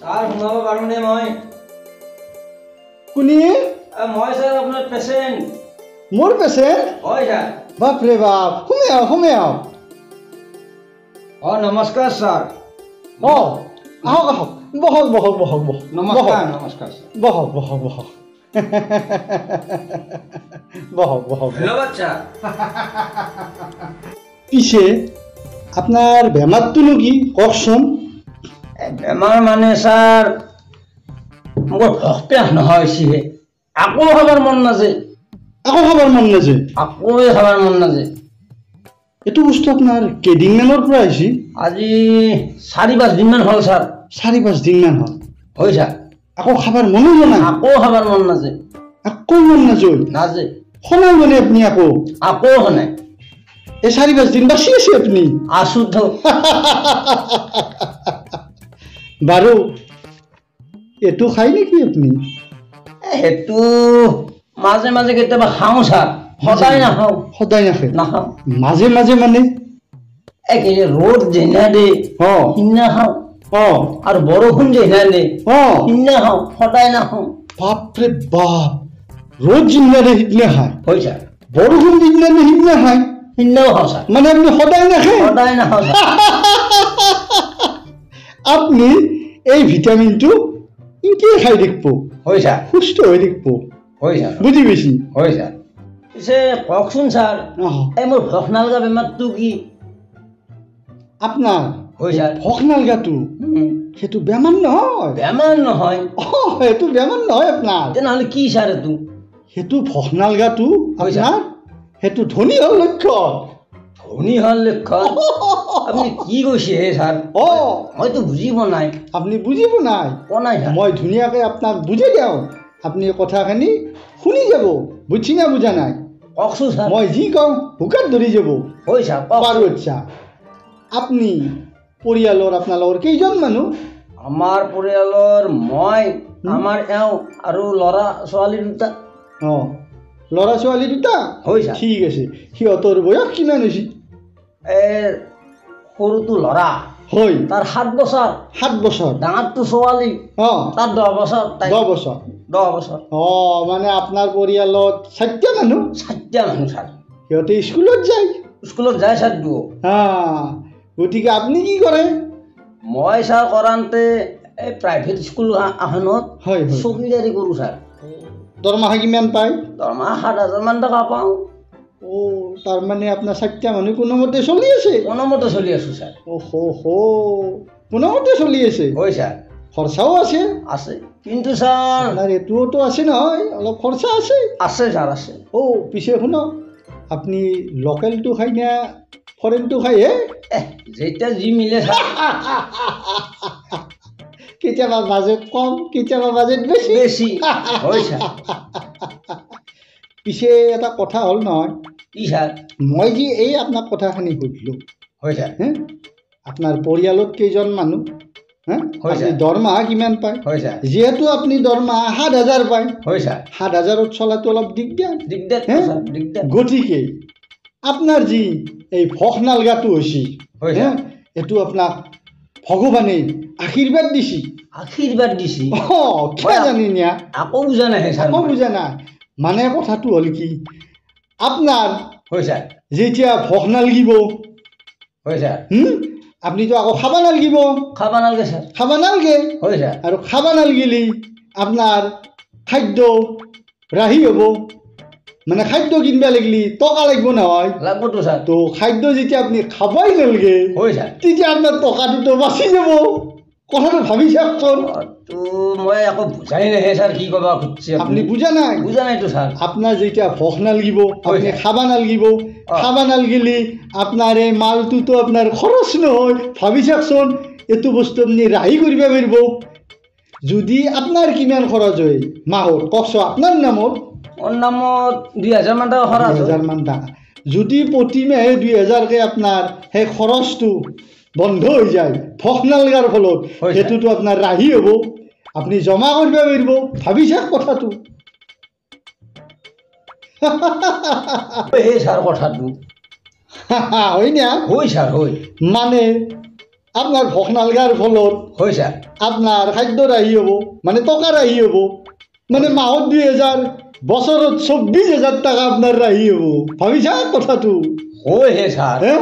Sir শুনাব পাৰোঁনে মই? কোনে? মই ছাৰ আপোনাৰ পেচেণ্ট। মোৰ পেচেণ্ট? হয় ছাৰ। বাপৰে বাপ, সোমাই আহক। নমস্কাৰ ছাৰ। আহক আহক, বহক। নমস্কাৰ ছাৰ। বহক। ধন্যবাদ ছাৰ। পিছে আপোনাৰ বেমাৰটোনো কি কওকচোন? বেমাৰ মানে ছাৰ মোৰ ভক্ত নহয় চিহে আকৌ খাবাৰ মন নাযায়। এইটো বস্তু আপোনাৰ কেইদিনমানৰ পৰা আহিছে? আজি 4-5 দিনমান হ'ল ছাৰ। 4-5 দিনমান হ'ল? হয় ছাৰ। আকৌ খাবাৰ মনো যোৱা নাই? আকৌ খাবার মন নাযায়। শনাই মানে আপুনি আকৌ শনাই। এই 4-5 দিন বাচি আছে আপুনি? আছো তো। বাৰু এইটো খাই নেকি আপুনি? সেইটো মাজে মাজে কেতিয়াবা খাওঁ ছাৰ, সদায় নাখাওঁ। সদায় নাখাওঁ? মাজে মানে ৰ'দ যেনে দে সিদিনা খাওঁ, আৰু বৰষুণ যেনে দে সিদিনা খাওঁ, সদায় নাখাওঁ। বাপৰে বাপ, ৰ'দ যিদিনা দে সিদিনা খায়? হয় ছাৰ। বৰষুণ যিদিনা দে সিদিনা খায়? সিদিনাও খাওঁ ছাৰ। মানে আপুনি সদায় নাখায়? সদায় নাখাওঁ ছাৰ। আপনি এই ভিটামিনটো ইনকে খাই দেখব। হয় ছাৰ। সুস্থ হৈ দেখব। হয় ছাৰ। বুজি পাইছি? হয় ছাৰ। পিছে কওকচোন ছাৰ, এই মোৰ ভোক নালগা বেমাৰটো কি? আপোনাৰ হয় ছাৰ। ভোক নালগাটো সেইটো বেমাৰ নহয়। বেমাৰ নহয়? সেইটো বেমাৰ নহয় আপোনাৰ। তেনেহ'লে কি ছাৰ এইটো? সেইটো ভোক নালগাটো আপোনাৰ সেইটো ধনী হোৱাৰ লক্ষণ। ধনী হোৱাৰ লক্ষণ? আপুনি কি কৈছে হে ছাৰ? মইতো বুজি পোৱা নাই। আপুনি বুজি পোৱা নাই? মই ধুনীয়াকৈ আপোনাক বুজাই দিওঁ, আপুনি কথাখিনি শুনি যাব। বুজি না বুজা নাই? কওকচোন ছাৰ। মই যি কওঁ হুকাত ধৰি যাব। হয় ছাৰ। বাৰু আচ্ছা, আপুনি পৰিয়ালৰ আপোনালোকৰ কেইজন মানুহ? আমাৰ পৰিয়ালৰ মই, আমাৰ এওঁ আৰু ল'ৰা ছোৱালী 2টা। ল'ৰা ছোৱালী 2টা? হয় ছাৰ। ঠিক আছে। সিহঁতৰ বয়স কিমান হৈছে? সৰুটো ল'ৰা, হয়, তাৰ 7 বছৰ। 7 বছৰ? ডাঙৰটো ছোৱালী, তাৰ 10 বছৰ। 10 বছৰ? 10 বছৰ। মানে আপোনাৰ পৰিয়ালত 4টা মানুহ? 4টা মানুহ ছাৰ। সিহঁতে স্কুলত যায়? স্কুলত যায় ছাৰ। গতিকে আপুনি কি কৰে? মই ছাৰ কৰান্তে এই প্ৰাইভেট স্কুল এখনত চকীদাৰী কৰোঁ ছাৰ। দৰমহা কিমান পায়? দৰমহা 7,000 মান টকা পাওঁ। তাৰমানে আপোনাৰ 4টা মানুহ কোনোমতে চলি আছে? কোনোমতে চলি আছোঁ ছাৰ। কোনোমতে চলি আছে? হয় ছাৰ। খৰচাও আছে? আছে। কিন্তু ছাৰ আপোনাৰ এইটোতো আছে নহয়, অলপ খৰচা আছে? আছে ছাৰ, আছে। পিছে শুনক, আপুনি লোকেলটো খাই না ফৰেনটো খাই হে? যেতিয়া যি মিলে ছাৰ। কেতিয়াবা বাজেট কম, কেতিয়াবা বাজেট বেছি। হয় ছাৰ। পিছে এটা কথা হ'ল নহয়। কি ছাৰ? মই যি এই আপোনাক কথাখিনি সুধিলোঁ, হয় ছাৰ, আপোনাৰ পৰিয়ালত কেইজন মানুহ, আপুনি দৰমহা কিমান পায়? হয় ছাৰ। যিহেতু আপুনি দৰমহা 7,000 পায়, হয় ছাৰ, 7,000ত চলাটো অলপ দিগদাৰ। দিগদাৰ। গতিকে আপোনাৰ যি এই ভোক নালগাটো হৈছে, এইটো আপোনাক ভগৱানে আশীৰ্বাদ দিছি। আশীৰ্বাদ দিছি? কিয় জানি নিয়া? আকৌ বুজা নাই ছাৰ। আকৌ বুজা নাই মানে কথাটো হ'ল কি, আপোনাৰ যেতিয়া ভোক নালাগিব, আপুনিতো আকৌ খাব নালাগিব। খাব নালাগে ছাৰ। খাব নালাগে। আৰু খাব নালাগিলে আপোনাৰ খাদ্য ৰাহি হ'ব, মানে খাদ্য কিনিব লাগিলে টকা লাগিব নহয়? লাগবতো ছাৰ। তো খাদ্য যেতিয়া আপুনি খাবই নালাগে, তেতিয়া আপোনাৰ টকাটোতো বাচি যাব। কথাটো ভাবি চাওকচোন। মই আকৌ বুজাই নাহে ছাৰ, কি ক'ব খুজিছে আপুনি? বুজা নাই? বুজা নাইতো ছাৰ। আপোনাৰ যেতিয়া ভোক নালাগিব, আপুনি খাব নালাগিব, খাব নালাগিলে আপোনাৰ এই মালটোতো আপোনাৰ খৰচ নহয়। ভাবি চাওকচোন, এইটো বস্তু আপুনি ৰাহি কৰিব পাৰিব। যদি আপোনাৰ কিমান খৰচ হয় মাহত কওকচোন, আপোনাৰ নামত? মোৰ নামত 2,000 মান টকা খৰচ। 2,000 মান টকা। যদি প্ৰতি মাহে 2,000কে আপোনাৰ সেই খৰচটো বন্ধ হৈ যায় ভোক নালগাৰ ফলত, সেইটোতো আপোনাৰ ৰাহি হ'ব, আপুনি জমা কৰিব পাৰিব। ভাবি চাওক কথাটো। ছাৰ কথাটো হয় না? হয় ছাৰ, হয়। মানে আপনার ভোক নালগার ফলত হয় স্যার আপনার খাদ্য রাহি হব মানে টকা রাহি হব মানে মাহত 2000 বছরত 24,000 টাকা আপনার রাহি হব ভাবিছা কথাটো হয় হে স্যার হ্যাঁ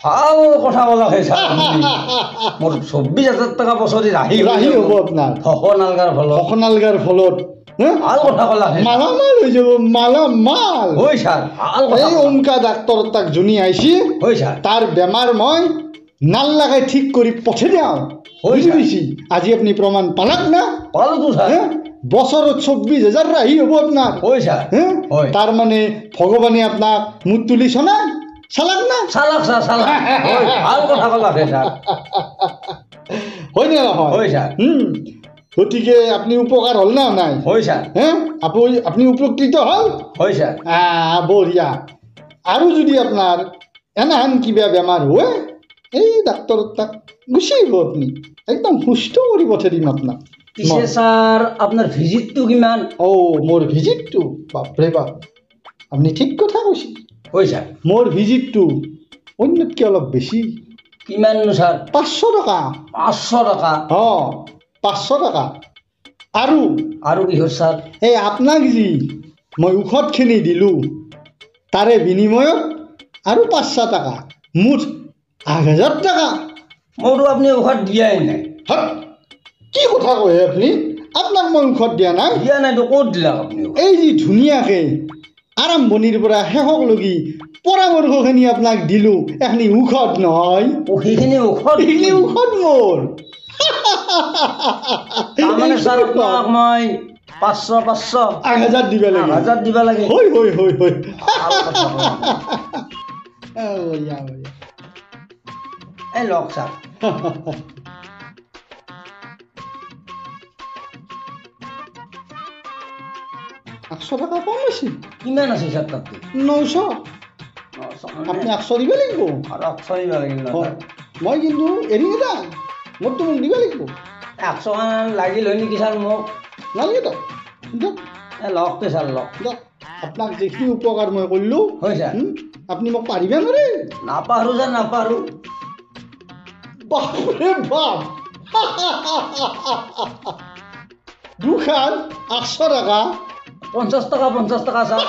ভাল কথা বলা হে স্যার মোর 24,000 টাকা বছরে রাহি হব আপনার ভোক নালগার ফলত ভোক নালগার ফলত হ্যাঁ ভাল কথা কলা হে মালামাল হয়ে যাব মালামাল হয় স্যার ভাল কথা এই অমকা ডাক্তৰ তাক জুনি আইছি হয় স্যাৰ তাৰ বেমাৰ মই নাল লাগাই ঠিক কৰি পঠাই দিওঁ বুঝি পাইছি আজি আপনি প্রমাণ পালাক না ভালো তো স্যার হ্যাঁ বছরত 24,000 রাহি হব আপনার হয় স্যার হ্যাঁ হয় তার মানে ভগবানে আপনার মুখ তুলি শোনা চালাক না চালাক স্যার চালাক হয় ভাল কথা কলা হে স্যার হয় না নহয় হয় স্যার গতিকে আপনি উপকার হল না নাই হয় স্যার হ্যাঁ আপনি উপকৃত হল হয় স্যার বঢ়িয়া আৰু যদি আপনাৰ এনাহান কিবা বেমাৰ হয় এই ডাক্তৰ তাক গুচি আহিব আপনি একদম সুস্থ কৰি পঠাই দিম আপোনাক পিছে স্যাৰ আপনাৰ ভিজিটটো কিমান মোৰ ভিজিটটো বাপৰে বাপ আপুনি ঠিক কথা কৈছে হয় স্যাৰ মোৰ ভিজিটটো অন্যতকৈ অলপ বেছি কিমান নো স্যাৰ 500 টকা 500 টাকা 500 টকা আৰু আৰু কি হয় স্যাৰ এই আপোনাক যি মই ঔষধখিনি দিলোঁ তাৰে বিনিময়ত আৰু 500 টাকা মুঠ 8,000 টাকা মোৰো আপনি ঔষধ দিয়াই নাই হাত কি কথা কয় আপুনি আপোনাক মই ঔষধ দিয়া নাই দিয়া নাই তো ক'ত দিলা আপনি এই যি ধুনীয়াকৈ আৰম্ভণিৰ পৰা শেষকলৈকে পৰামৰ্শখিনি আপোনাক দিলোঁ এখিনি ঔষধ নহয় সেইখিনি ঔষধ এইখিনি ঔষধ মোৰ তাৰমানে স্যার আপোনাক মই 500 8,000 দিব লাগে 8,000 দিবা লাগে হয় হয় হয় হয় ভাল কথা কলা। বঢ়িয়া এই লওক স্যার 800 টাকা কম আছে কিমান আছে স্যার তাতে 900 আপনি 800 দিব লাগিব আৰু 100 দিবা লাগিল ন হয় মই কিন্তু এৰি নিদাম মোৰতো মোক দিব লাগিব 100 মান লাগিল হয় নেকি স্যার মোক নালাগে তো দিয়ক এই লওক তে স্যার লওক দিয়ক আপোনাক যিখিনি উপকাৰ মই কৰিলোঁ হয় স্যাৰ আপুনি মোক পাৰিব নোৱাৰে নাপাহৰো স্যাৰ নাপাহৰো বাপৰে বাপ দুখান 800 টাকা 50 টাকা স্যাৰ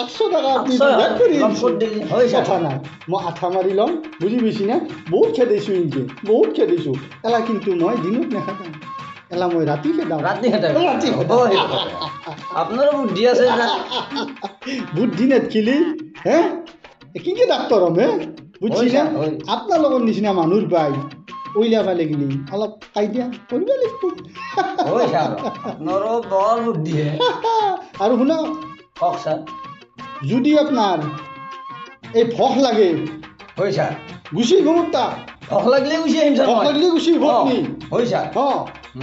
800 টাকা আপনি 800 বিৰাট কৰি লম্পট দিলি হয় স্যাৰ কথা নাই মই আঠা মাৰি ল'ম বুজি পাইছি না বহুত খেদাইছোঁ ইনকে বহুত খেদাইছোঁ এলা কিন্তু মই দিনত নেখেদাম এলা মই ৰাতি খেদাম ৰাতি খেদাই ৰাতি আপনাৰও বুদ্ধি আছে স্যাৰ বুদ্ধি নেটখিলি হে কি ডাক্তৰ হ'ম হে বুজিছি না আপোনাৰ লগত নিচিনা মানুহৰ পাই ওইলা পালে গেলি অলপ আইডিয়া কৰিব লাগিব হয় স্যাৰ আপনাৰও বল বুদ্ধি হে আৰু শুনা কওক স্যার যদি আপনার এই ভোক লাগে হয় স্যার গুচি ঘুমত তা ভোক লাগলে গুচি আহিম স্যার ভোক লাগলে গুচি ভোকনি হয় স্যার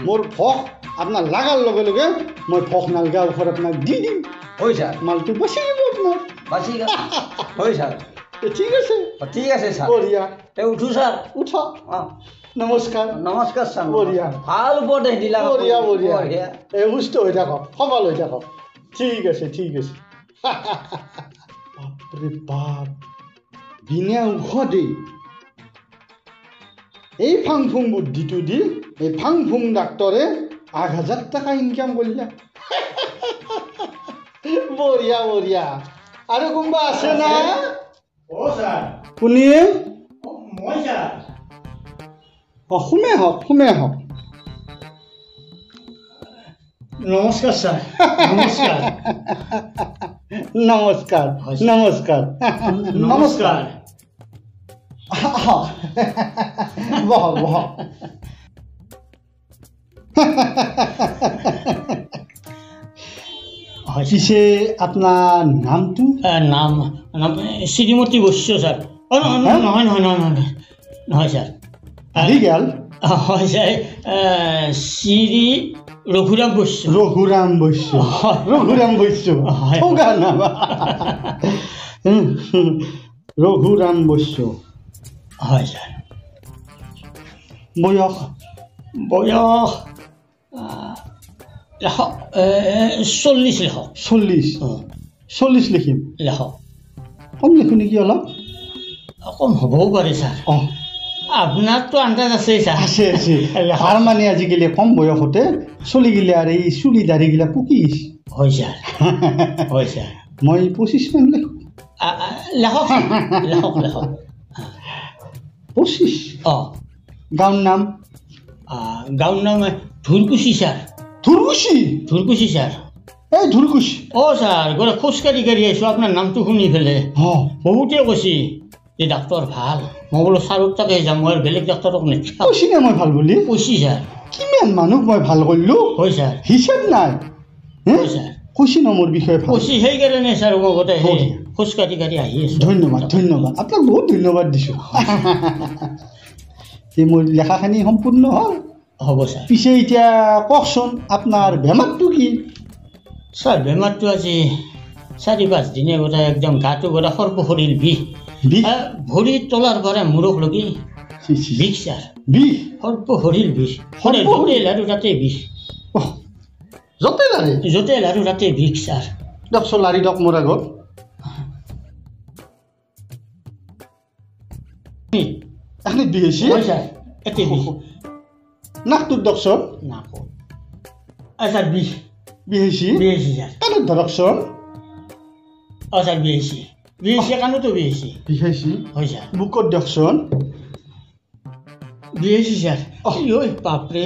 মোর ভোক আপনার লাগার লগে লগে মই ভোক নালগা ঔষধ আপনার দি দিম হয় স্যার মালটো বাচি যাব আপনার বাচি গেল হয় স্যার ঠিক আছে ঠিক আছে স্যার বঢ়িয়া তে উঠো স্যার উঠ অ নমস্কাৰ নমস্কাৰ স্যার বঢ়িয়া ভাল উপদেশ দিলা বঢ়িয়া বঢ়িয়া এই সুস্থ হৈ থাকক সবল হৈ থাকক ঠিক আছে বাপৰে বাপ বিনা ঔষধে এই ফাং ফুং বুদ্ধিটো দি এই ফাং ফুং ডাক্তৰে 8,000 টাকা ইনকাম কৰিলা বঢ়িয়া আৰু কোনোবা আছে না কোনে শুমে হওক নমস্কাৰ ছাৰ নমস্কাৰ বহ পিছে আপোনাৰ নামটো নাম শ্ৰীমতী বৈশ্য ছাৰ নহয় ছাৰ দীঘল হয় ছাৰ শ্ৰী ৰঘুৰাম বৈশ্য ৰঘুৰাম বৈশ্য হয় ছাৰ বয়স 40 লিখিম লেখক কম লিখো নেকি অলপ কম হ'বও পাৰে ছাৰ আপোনাৰতো আন্দাজ আছে ছাৰ আছে আছে হাৰ মানে আজিকালি কম বয়সতে চলিগিলে আৰু এই চুলি দাঢ়িগিলা পকি গৈছে হয় ছাৰ হয় ছাৰ মই 25 মান লিখোঁ লেখক লেখক লেখক 25 অঁ গাঁৱৰ নাম গাঁৱৰ নাম ধুৰকুচি ছাৰ ধুৰকুচি ছাৰ এই ধুৰকুচি অঁ ছাৰ গ'লে খোজকাঢ়ি কাঢ়ি আহিছোঁ আপোনাৰ নামটো শুনি পেলাই বহুতে কৈছে যে ডাক্তৰ ভাল মই বোলো ছাৰৰ তাকে যাম মই আৰু বেলেগ ডাক্তৰক নেচাওঁ কৈছি নে মই ভাল বুলি কৈছি ছাৰ কিমান মানুহ মই ভাল কৰিলোঁ হয় ছাৰ হিচাপ নাই হয় ছাৰ কৈছি ন মোৰ বিষয়ে ভাল কৈছি সেইকাৰণে ছাৰ মই গোটেই সেই খোজকাঢ়ি কাঢ়ি আহি আছোঁ ধন্যবাদ ধন্যবাদ আপোনাক বহুত ধন্যবাদ দিছোঁ এই মোৰ লেখাখিনি সম্পূৰ্ণ হ'ল হ'ব ছাৰ পিছে এতিয়া কওকচোন আপোনাৰ বেমাৰটো কি ছাৰ বেমাৰটো আজি 4-5 দিনে গোটেই একদম গাটো গোটেই সৰ্বশৰীৰ বিষ ভৰিৰ তলাৰ পৰা মূৰকলৈকে বিষ ছাৰ বিষ সৰ্বশৰীৰ বিষ য'তে লাৰু তাতে বিষ য'তে লাৰে য'তে লাৰু তাতে বিষ ছাৰ দিয়কচোন লাৰি দিয়ক মোৰ আগত এখনি বিষ হৈছে হয় ছাৰ এতে বিষ নাকটোত দিয়কচোন নাকত ছাৰ বিষ হৈছে ছাৰ কাণত ধৰকচোন ছাৰ বিষ হৈছে কাণতো বিষ হৈছে হয় ছাৰ বুকত দিয়কচোন বিষ ছাৰ ঐ বাপৰে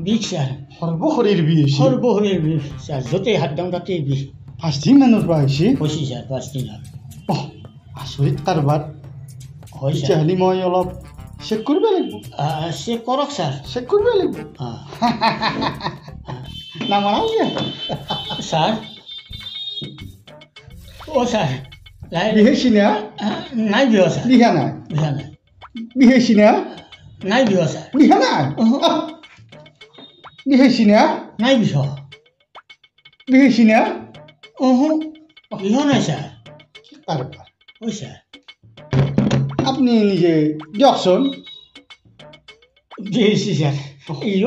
বিষ ছাৰ সৰ্বশৰীৰ বিষ সৰ্বশৰীৰ বিষ ছাৰ য'তে হাত দিওঁ তাতে বিষ 5 দিন মানৰ পৰা হৈছে ছাৰ 5 দিন হ'ল আচৰিত কাৰবাৰ হয় ছাৰ তেতিয়াহ'লে মই অলপ চেক কৰিব লাগিব চেক কৰক ছাৰ চেক কৰিব লাগিব নামাৰাগে ছাৰ ছাৰ বিহেছি না নাই বিহ ছাৰ লিখা নাই বিহা নাই বিহেছি না নাই বিহ ছাৰ লিখা নাই বিহেছি না নাই বিহ বিহেছি না বিহ নাই ছাৰ কাৰবাৰ হয় ছাৰ আপুনি নিজে দিয়কচোন বিহেছি ছাৰ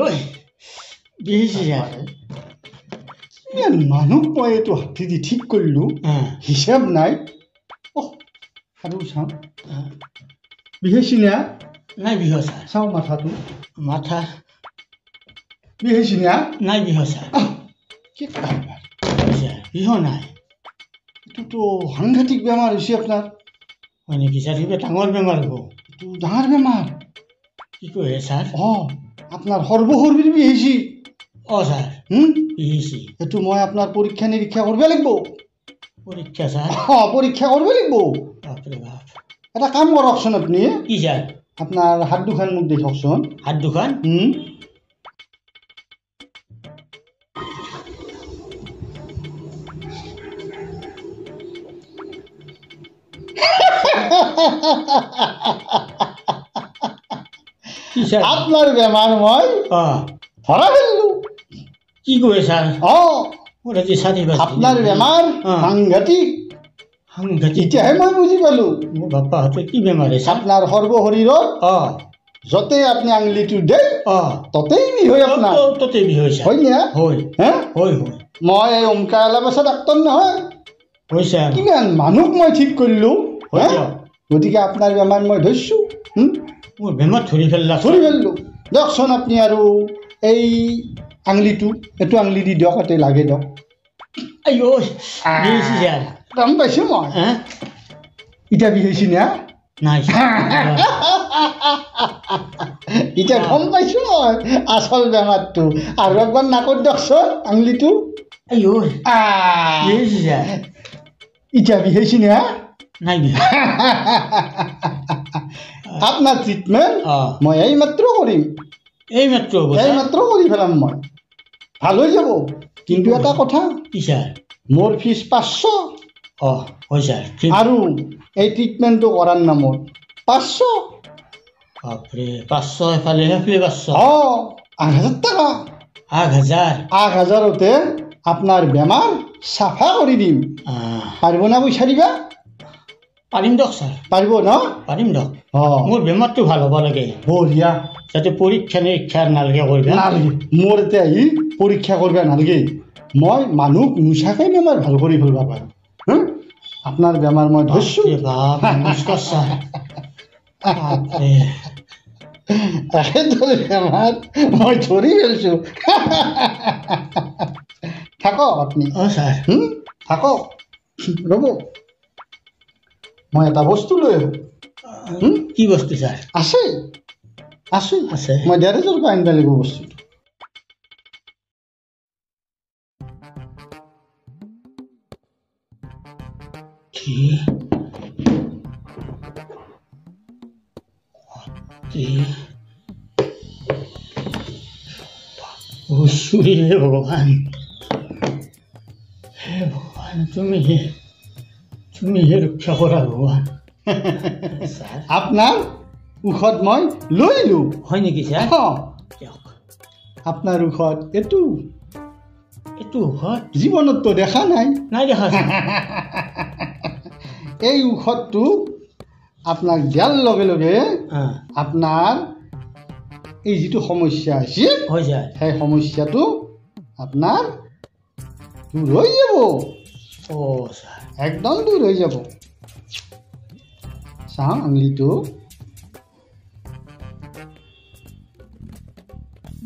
ঐ বিহেছি ছাৰ ইমান মানুহ মই এইটো হাতী দি ঠিক কৰিলোঁ হিচাপ নাই আৰু চাওঁ বিহেছি না নাই বিহ ছাৰ চাওঁ মাথাটো মাথা বিহেছি না নাই বিহ ছাৰ কি কাৰবাৰ হয় ছাৰ বিহ নাই এইটোতো সাংঘাতিক বেমাৰ হৈছে আপোনাৰ হয় নেকি ছাৰ কিবা ডাঙৰ বেমাৰ হ'ব এইটো ডাঙৰ বেমাৰ কি কয় ছাৰ আপোনাৰ সৰ্বশৰীৰ বিহেছি ছাৰ বিহেছি এইটো মই আপোনাৰ পৰীক্ষা নিৰীক্ষা কৰিব লাগিব পৰীক্ষা ছাৰ পৰীক্ষা কৰিব লাগিব বাপৰে বাপ এটা কাম কৰকচোন আপুনি কি ছাৰ আপোনাৰ হাত দুখন মোক দেখকচোন হাত দুখন আপনার বেমার মই ধরা ফেললু কি কয় স্যার ওরা যে সাথী আপনার বেমার সাংঘাতিক সাংঘাতিক এতিয়াহে মই বুঝি পালো বাপ্পা হাতে কি বেমার আপনার সর্বশরীরত যতে আপনি আঙুলিটো দেয় ততেই বিষ হয় আপনার ততেই বিষ হয় হয় না হয় হ্যাঁ হয় হয় মই এই ওমকা এলাবেছা ডাক্তৰ নহয় হয় স্যাৰ কিমান মানুহ মই ঠিক কৰিলো গতিকে আপোনাৰ বেমাৰ মই ধৰিছো মোৰ বেমাৰ ধৰি ফেললো দিয়কচোন আপুনি আৰু এই আঙুলিটো এইটো আঙুলি দি দিয়ক তাতে লাগে দিয়ক গম পাইছোঁ মই এতিয়া বিহেছি না নাই এতিয়া গম পাইছোঁ মই আচল বেমাৰটো আৰু একবাৰ নাকত দিয়কচোন আঙুলিটো এতিয়া বিহেছি না নাই আপনাৰ ট্ৰিটমেন্ট মই এই মাত্ৰ কৰিম এই মাত্ৰ কৰি ফেলাম মই ভাল হৈ যাব কিন্তু এটা কথা কি স্যাৰ মোৰ ফিস 500 হয় স্যাৰ আৰু এই ট্ৰিটমেন্টটো কৰাৰ নামত 500 বাপরে 500 এফালে 500 8,000 টাকা 8,000 আপনার বেমার সাফা কৰি দিম পাৰিব না পইচা দিবা পাৰিম দক স্যাৰ পাৰিব ন পাৰিম দক মোৰ বেমাৰটো ভাল হ'ব লাগে বঢ়িয়া যাতে পৰীক্ষা নিৰীক্ষা নালাগে কৰিবা নালাগে মোৰ এতিয়া আহি পৰীক্ষা কৰিব নালাগে মই মানুহ নোচাকে বেমাৰ ভাল কৰি ফেলব পাৰোঁ আপোনাৰ বেমাৰ মই ধৰিছোঁ নমস্কাৰ স্যাৰ একেদৰে বেমাৰ মই ধৰি ফেলছোঁ থাকক আপুনি ছাৰ থাকক ৰ'ব মই এটা বস্তু লৈ আহোঁ কি বস্তু ছাৰ আছে আছে আছে মই ডেৰেজৰ পৰা আনিব লাগিব বস্তুটো কি কি হে ভগৱান হে ভগৱান তুমি হে ৰক্ষা কৰা ভগৱান ছাৰ আপোনাৰ ঔষধ মই লৈ আহিলোঁ হয় নেকি ছাৰ দিয়ক আপোনাৰ ঔষধ এইটো ঔষধ জীৱনততো দেখা নাই নাই দেখা এই ঔষধটো আপোনাক দিয়াৰ লগে লগে আপোনাৰ এই যিটো সমস্যা হৈছে হয় ছাৰ সেই সমস্যাটো আপোনাৰ দূৰ হৈ যাব ছাৰ একদম দূৰ হৈ যাব চাওঁ আঙুলিটো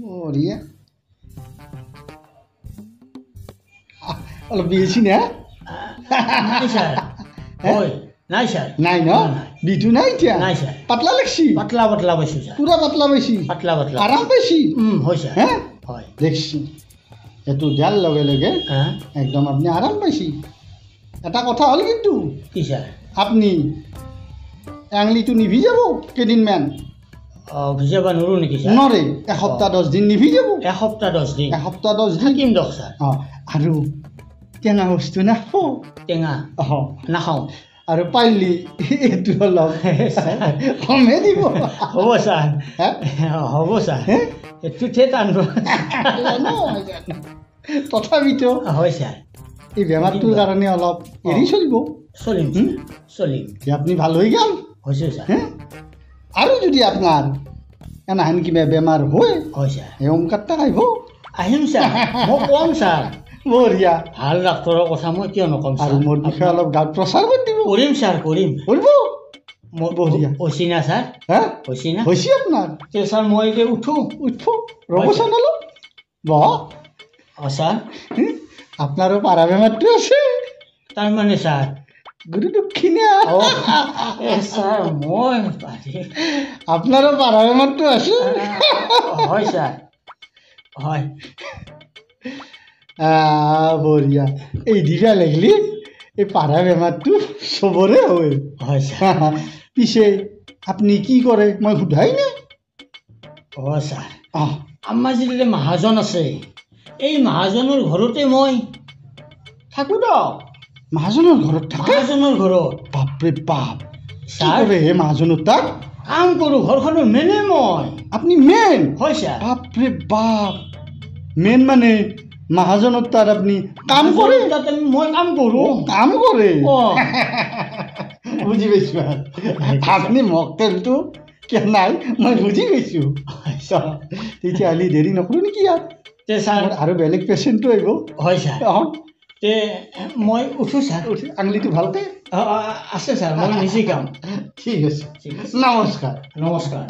বঢ়িয়া অলপ বেছি না নাই ছাৰ হয় নাই ছাৰ নাই ন বিটো নাই এতিয়া নাই ছাৰ পাতলা লাগছি পাতলা পাতলা পাইছোঁ ছাৰ পুৰা পাতলা পাইছি পাতলা পাতলা আৰাম পাইছি হয় ছাৰ হে হয় দেখছি এইটো দিয়াৰ লগে লগে একদম আপুনি আৰাম পাইছি এটা কথা হ'ল কিন্তু কি ছাৰ আপুনি আঙুলিটো নিভিজাব কেইদিনমান ভিজাব নোৱাৰোঁ নেকি ছাৰ নৰে এসপ্তাহ 10 দিন নিভিজাব এসপ্তাহ 10 দিন এসপ্তাহ 10 দিন থাকিম দিয়ক ছাৰ আৰু টেঙা বস্তু নাখাব টেঙা নাখাওঁ আৰু পাৰিলি এইটো অলপ কমে দিব হ'ব ছাৰ হ'ব ছাৰ এইটোতহে টান তথাপিতো হয় ছাৰ এই বেমাৰটোৰ কাৰণে অলপ এৰি চলিব চলিম চলিম আপুনি ভাল হৈ গ'ল হৈছে ছাৰ আৰু যদি আপোনাৰ এনাহেন কিবা বেমাৰ হয় ছাৰ এই অমকাৰটা আহিব আহিম ছাৰ মই কম ছাৰ বঢ়িয়া ভাল ডাক্তৰৰ কথা মই কিয় নক'ম আৰু মোৰ বিষয়ে অলপ গাঁৱত প্ৰচাৰ কৰি দিব কৰিম ছাৰ কৰিম কৰিব মই বঢ়িয়া হৈছে না ছাৰ হা হৈছে না হৈছে আপোনাৰ তে ছাৰ মই এতিয়া উঠোঁ ৰ'বচোন অলপ বহ ছাৰ আপোনাৰো পাৰা বেমাৰটো আছে তাৰমানে ছাৰ গুৰু দক্ষিণা ছাৰ মই আপোনাৰো পাৰা বেমাৰটো আছে হয় ছাৰ হয় বঢ়িয়া এই দিবা লাগিলে এই পাৰা বেমাৰটো চবৰে হয় ছাৰ পিছে আপুনি কি কৰে মই সোধাই নাই ছাৰ আমাৰ যিটো মহাজন আছে এই মহাজনৰ ঘৰতে মই থাকোঁ দিয়ক মহাজনৰ ঘৰত থাকে মহাজনৰ ঘৰত বাপৰে বাপ ছাৰ হে মহাজনৰ তাত কাম কৰোঁ ঘৰখনৰ মেনে মই আপুনি মেন হয় ছাৰ বাপৰে বাপ মেন মানে মহাজনৰ তাত আপুনি কাম কৰে তাতে মই কাম কৰোঁ কাম কৰে বুজি পাইছোঁ আপুনি মকটেলটো কেনাই মই বুজি পাইছোঁ তেতিয়াহ'লে দেৰি নকৰোঁ নেকি ইয়াত তে ছাৰ আৰু বেলেগ পেচেণ্টটো আহিব হয় ছাৰ তে মই উঠোঁ ছাৰ আঙুলিটো ভালকে আছে ছাৰ মই নিজে কাম ঠিক আছে নমস্কাৰ নমস্কাৰ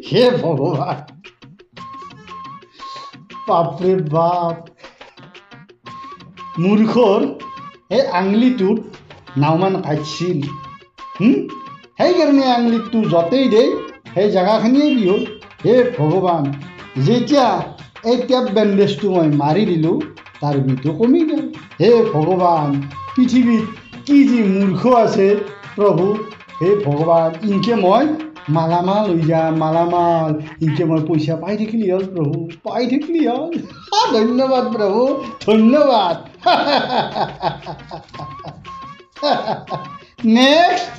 হে ভগৱান বাপৰে বাপ মূৰ্খৰ সেই আঙুলিটোত নাওমান কাটছিল সেইকাৰণে আঙুলিটো য'তেই দেই সেই জেগাখিনিয়ে বিহল হে ভগৱান যেতিয়া এই টেপ বেণ্ডেজটো মই মাৰি দিলোঁ তাৰ বিষটো কমি গ'ল হে ভগৱান পৃথিৱীত কি যি মূৰ্খ আছে প্ৰভু হে ভগৱান ইনকে মই মালামাল হৈ যাম মালামাল ইনকে মই পইচা পাই থাকিলি হ'ল প্ৰভু পাই থাকিলি হ'ল ধন্যবাদ প্ৰভু ধন্যবাদ নেক্সট